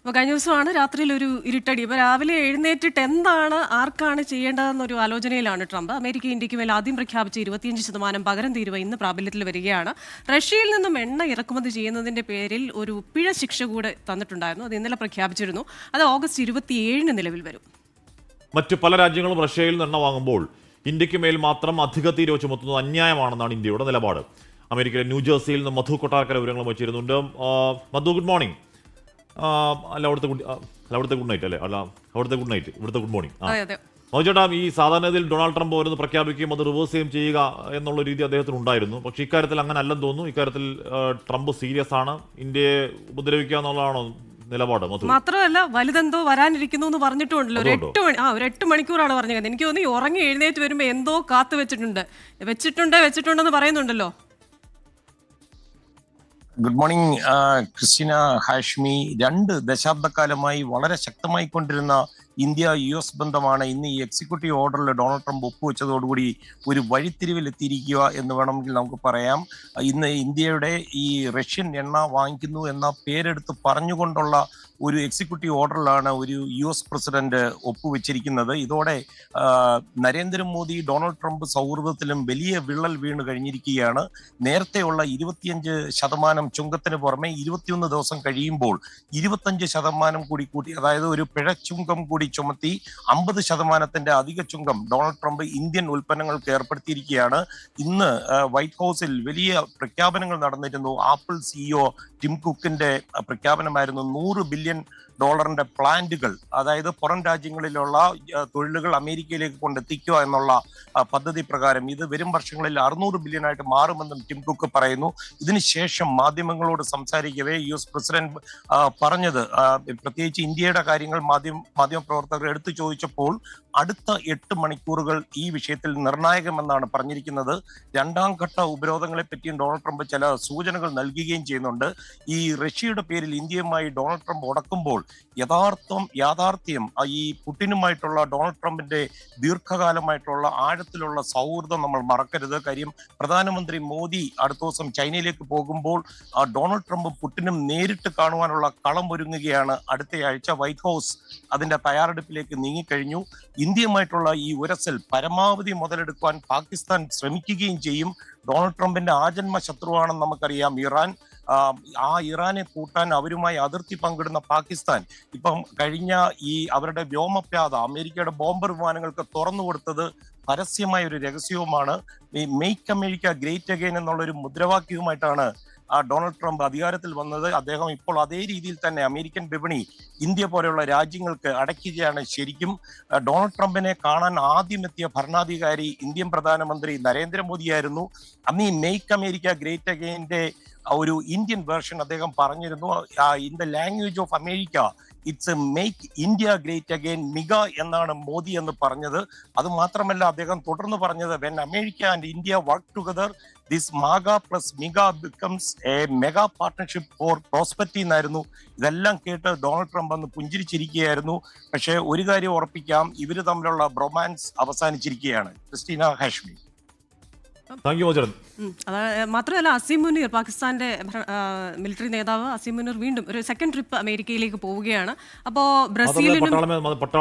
അപ്പോൾ കഴിഞ്ഞ ദിവസമാണ് രാത്രിയിൽ ഒരു ഇരുട്ടടി. ഇപ്പോൾ രാവിലെ എഴുന്നേറ്റിട്ട് എന്താണ് ആർക്കാണ് ചെയ്യേണ്ടതെന്നൊരു ആലോചനയിലാണ് ട്രംപ്. അമേരിക്ക ഇന്ത്യക്ക് മേൽ ആദ്യം പ്രഖ്യാപിച്ച 25% പകരം തീരുവ ഇന്ന് പ്രാബല്യത്തിൽ വരികയാണ്. റഷ്യയിൽ നിന്നും എണ്ണ ഇറക്കുമതി ചെയ്യുന്നതിന്റെ പേരിൽ ഒരു പിഴ ശിക്ഷ കൂടെ തന്നിട്ടുണ്ടായിരുന്നു. അത് ഇന്നലെ പ്രഖ്യാപിച്ചിരുന്നു. അത് ഓഗസ്റ്റ് 27 നിലവിൽ വരും. മറ്റ് പല രാജ്യങ്ങളും റഷ്യയിൽ നിന്ന് എണ്ണ വാങ്ങുമ്പോൾ ഇന്ത്യക്ക് മേൽ മാത്രം അധിക തീരുവ ചുമത്തുന്നത് അന്യായമാണെന്നാണ് ഇന്ത്യയുടെ നിലപാട്. അമേരിക്കയിലെ ന്യൂജേഴ്സിയിൽ നിന്ന് മധു കൊട്ടാരക്കര വിവരങ്ങൾ വച്ചിരുന്നുണ്ട്. മധു, ഗുഡ് മോർണിംഗ്. അവിടുത്തെ ഗുഡ് നൈറ്റ് അല്ലേ? അവിടുത്തെ ഗുഡ് നൈറ്റ്, ഇവിടുത്തെ ഗുഡ് മോർണിംഗ്. മധുചേട്ടാ, ഈ സാധാരണയിൽ ഡൊണാൾഡ് ട്രംപ് ഓരോന്ന് പ്രഖ്യാപിക്കുകയും അത് റിവേഴ്സ് ചെയ്യുക എന്നുള്ള രീതി അദ്ദേഹത്തിന് ഉണ്ടായിരുന്നു. പക്ഷേ ഇക്കാര്യത്തിൽ അങ്ങനെ അല്ലെന്ന് തോന്നുന്നു. ഇക്കാര്യത്തിൽ ട്രംപ് സീരിയസ് ആണ്. ഇന്ത്യയെ ഉപദ്രവിക്കുക എന്നുള്ളതാണോ നിലപാട്? മാത്രമല്ല, വലുതെന്തോ വരാനിരിക്കുന്നു എന്ന് പറഞ്ഞിട്ടുണ്ടല്ലോ. ഒരു 8 മണിക്കൂറാണ് പറഞ്ഞത്. എനിക്ക് തോന്നുന്നു ഉറങ്ങി എഴുന്നേറ്റ് വരുമ്പോൾ എന്തോ കാത്തു വെച്ചിട്ടുണ്ടെന്ന് പറയുന്നുണ്ടല്ലോ. Good morning Christina, Hashmi. 2 ദശാബ്ദക്കാലമായി വളരെ ശക്തമായിക്കൊണ്ടിരുന്ന ഇന്ത്യ-US ബന്ധമാണ് ഇന്ന് ഈ എക്സിക്യൂട്ടീവ് ഓർഡറിൽ ഡൊണാൾഡ് ട്രംപ് ഒപ്പുവെച്ചതോടുകൂടി ഒരു വഴിത്തിരിവിലെത്തിയിരിക്കുക എന്ന് വേണമെങ്കിൽ നമുക്ക് പറയാം. ഇന്ന് ഇന്ത്യയുടെ ഈ റഷ്യൻ എണ്ണ വാങ്ങിക്കുന്നു എന്ന പേരെടുത്ത് പറഞ്ഞുകൊണ്ടുള്ള ഒരു എക്സിക്യൂട്ടീവ് ഓർഡറിലാണ് ഒരു US പ്രസിഡന്റ് ഒപ്പുവെച്ചിരിക്കുന്നത്. ഇതോടെ നരേന്ദ്രമോദി ഡൊണാൾഡ് ട്രംപ് സൗഹൃദത്തിലും വലിയ വിള്ളൽ വീണ് കഴിഞ്ഞിരിക്കുകയാണ്. നേരത്തെയുള്ള 25% ചുങ്കത്തിന് പുറമെ 21 ദിവസം കഴിയുമ്പോൾ 25% കൂടി കൂട്ടി, അതായത് ഒരു പിഴച്ചുങ്കം കൂടി ചുമത്തി 50% അധിക ചുങ്കം ഡൊണാൾഡ് ട്രംപ് ഇന്ത്യൻ ഉൽപ്പന്നങ്ങൾക്ക് ഏർപ്പെടുത്തിയിരിക്കുകയാണ്. ഇന്ന് വൈറ്റ് ഹൗസിൽ വലിയ പ്രഖ്യാപനങ്ങൾ നടന്നിരുന്നു. ആപ്പിൾ CEO ടിം കുക്കിന്റെ പ്രഖ്യാപനമായിരുന്നു. $100 ബില്യൺ പ്ലാന്റുകൾ, അതായത് പുറം രാജ്യങ്ങളിലുള്ള തൊഴിലുകൾ അമേരിക്കയിലേക്ക് കൊണ്ടെത്തിക്കുക എന്നുള്ള പദ്ധതി പ്രകാരം ഇത് വരും വർഷങ്ങളിൽ 600 ബില്യൺ ആയിട്ട് മാറുമെന്നും ടിം കുക്ക് പറയുന്നു. ഇതിനുശേഷം മാധ്യമങ്ങളോട് സംസാരിക്കവേ US പ്രസിഡന്റ് പറഞ്ഞത്, പ്രത്യേകിച്ച് ഇന്ത്യയുടെ കാര്യങ്ങൾ മാധ്യമപ്രവർത്തകർ എടുത്തു ചോദിച്ചപ്പോൾ അടുത്ത 8 മണിക്കൂറുകൾ ഈ വിഷയത്തിൽ നിർണായകമെന്നാണ് പറഞ്ഞിരിക്കുന്നത്. 2ാം ഘട്ട ഉപരോധങ്ങളെ പറ്റിയും ഡൊണാൾഡ് ട്രംപ് ചില സൂചനകൾ നൽകുകയും ചെയ്യുന്നുണ്ട്. ഈ റഷ്യയുടെ പേരിൽ ഇന്ത്യയുമായി ഡൊണാൾഡ് ട്രംപ് ഉടക്കുമ്പോൾ യാഥാർത്ഥ്യം ഈ പുടിനുമായിട്ടുള്ള ഡൊണാൾഡ് ട്രംപിന്റെ ദീർഘകാലമായിട്ടുള്ള ആഴത്തിലുള്ള സൗഹൃദം നമ്മൾ മറക്കരുത്. കാര്യം പ്രധാനമന്ത്രി മോദി അടുത്ത ദിവസം ചൈനയിലേക്ക് പോകുമ്പോൾ ഡൊണാൾഡ് ട്രംപും പുടിനും നേരിട്ട് കാണുവാനുള്ള കളം ഒരുങ്ങുകയാണ്. അടുത്തയാഴ്ച വൈറ്റ് ഹൗസ് അതിന്റെ തയ്യാറെടുപ്പിലേക്ക് നീങ്ങിക്കഴിഞ്ഞു. ഇന്ത്യയുമായിട്ടുള്ള ഈ ഉരസൽ പരമാവധി മുതലെടുക്കുവാൻ പാകിസ്ഥാൻ ശ്രമിക്കുകയും ചെയ്യും. ഡൊണാൾഡ് ട്രംപിന്റെ ആജന്മ ശത്രുവാണെന്ന് നമുക്കറിയാം ഇറാൻ. ഇറാനെ കൂട്ടാൻ അവരുമായി അതിർത്തി പങ്കിടുന്ന പാകിസ്ഥാൻ ഇപ്പം കഴിഞ്ഞ ഈ അവരുടെ വ്യോമപാത അമേരിക്കയുടെ ബോംബർ വിമാനങ്ങൾക്ക് തുറന്നു കൊടുത്തത് പരസ്യമായ ഒരു രഹസ്യവുമാണ്. ഈ മെയ്ക്ക് അമേരിക്ക ഗ്രേറ്റ് അഗെയിൻ എന്നുള്ള ഒരു മുദ്രാവാക്യവുമായിട്ടാണ് ഡൊണാൾഡ് ട്രംപ് അധികാരത്തിൽ വന്നത്. അദ്ദേഹം ഇപ്പോൾ അതേ രീതിയിൽ തന്നെ അമേരിക്കൻ വിപണി ഇന്ത്യ പോലെയുള്ള രാജ്യങ്ങൾക്ക് അടയ്ക്കുകയാണ്. ശരിക്കും ഡൊണാൾഡ് ട്രംപിനെ കാണാൻ ആദ്യം എത്തിയ ഭരണാധികാരി ഇന്ത്യൻ പ്രധാനമന്ത്രി നരേന്ദ്രമോദിയായിരുന്നു. അന്ന് ഈ മെയ്ക്ക് അമേരിക്ക ഗ്രേറ്റ് അഗെയിന്റെ ഒരു ഇന്ത്യൻ വേർഷൻ അദ്ദേഹം പറഞ്ഞിരുന്നു. In the language of America it's make India great again MIGA എന്നാണ് മോദി എന്ന് പറഞ്ഞത്. അത് മാത്രമല്ല, അദ്ദേഹം തുടർന്ന് പറഞ്ഞത് when America and India work together this MAGA plus MIGA becomes a mega partnership for prosperity എന്നായിരുന്നു. ഇതെല്ലാം കേട്ട് ഡൊണാൾഡ് ട്രംപ് അന്ന് പുഞ്ചിരിച്ചിരിക്കുകയായിരുന്നു. പക്ഷേ ഒരു കാര്യം ഉറപ്പിക്കാം, ഇവര് തമ്മിലുള്ള ബ്രൊമാൻസ് അവസാനിച്ചിരിക്കുകയാണ്. ക്രിസ്റ്റീന, ഹാഷ്മി. മാത്രമല്ല, അസീം മുനീർ, പാകിസ്ഥാന്റെ മിലിറ്ററി നേതാവ് അസീം മുനീർ വീണ്ടും ഒരു സെക്കൻഡ് ട്രിപ്പ് അമേരിക്കയിലേക്ക് പോവുകയാണ്. അപ്പോൾ ബ്രസീലിനും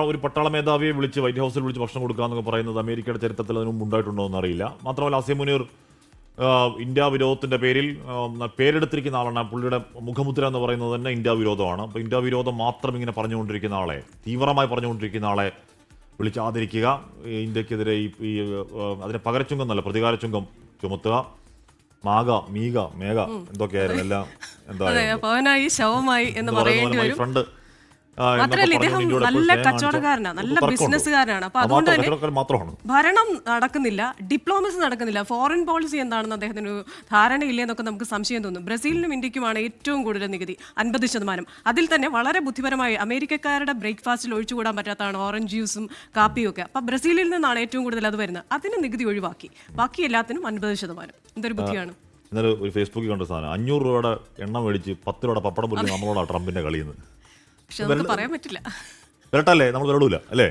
ഒരു പട്ടാള മേധാവിയെ വിളിച്ച് വൈറ്റ് ഹൗസിൽ വിളിച്ച് ഭക്ഷണം കൊടുക്കുക എന്നൊക്കെ പറയുന്നത് അമേരിക്കയുടെ ചരിത്രത്തിൽ അതിന് മുമ്പ് ഉണ്ടായിട്ടുണ്ടോ എന്ന് അറിയില്ല. മാത്രമല്ല, അസീം മുനീർ ഇന്ത്യ വിരോധത്തിന്റെ പേരിൽ പേരെടുത്തിരിക്കുന്ന ആളാണ്. പുള്ളിയുടെ മുഖമുദ്ര എന്ന് പറയുന്നത് തന്നെ ഇന്ത്യ വിരോധമാണ്. അപ്പോൾ ഇന്ത്യ വിരോധം മാത്രം ഇങ്ങനെ പറഞ്ഞുകൊണ്ടിരിക്കുന്ന ആളെ, തീവ്രമായി പറഞ്ഞുകൊണ്ടിരിക്കുന്ന ആളെ വിളിച്ച് ആദരിക്കുക, ഇന്ത്യക്കെതിരെ ഈ അതിന് പകരച്ചുങ്കം എന്നല്ല പ്രതികാര ചുങ്കം ചുമത്തുക, മീഗ മേഘ എന്തൊക്കെയായിരുന്നു എല്ലാം ഫ്രണ്ട്. മാത്രമല്ല, ഇദ്ദേഹം നല്ല കച്ചവടക്കാരനാണ്, നല്ല ബിസിനസ്സുകാരനാണ്. അപ്പൊ അതുകൊണ്ട് തന്നെ ഭരണം നടക്കുന്നില്ല, ഡിപ്ലോമസി നടക്കുന്നില്ല, ഫോറിൻ പോളിസി എന്താണെന്ന് അദ്ദേഹത്തിന് ധാരണയില്ലെന്നൊക്കെ നമുക്ക് സംശയം തോന്നും. ബ്രസീലിനും ഇന്ത്യക്കുമാണ് ഏറ്റവും കൂടുതൽ നികുതി, 50%. അതിൽ തന്നെ വളരെ ബുദ്ധിപരമായി അമേരിക്കക്കാരുടെ ബ്രേക്ക്ഫാസ്റ്റിൽ ഒഴിച്ചുകൂടാൻ പറ്റാത്തതാണ് ഓറഞ്ച് ജ്യൂസും കാപ്പിയും ഒക്കെ. അപ്പൊ ബ്രസീലിൽ നിന്നാണ് ഏറ്റവും കൂടുതൽ അത് വരുന്നത്. അതിന് നികുതി ഒഴിവാക്കി, ബാക്കി എല്ലാത്തിനും 50%. എന്തൊരു ബുദ്ധിയാണ്. ഇന്നലെ ഒരു ഫേസ്ബുക്കിൽ കണ്ട സാധനം, 500 രൂപയുടെ എണ്ണ മേടിച്ച് 10 രൂപയുടെ പപ്പടം പൊരിച്ച് നമ്മളോടാണ് ട്രംപിന്റെ കളിയുന്നത്. പറയാൻ പറ്റില്ല, വരട്ടല്ലേ, നമ്മൾ വരടൂല അല്ലേ?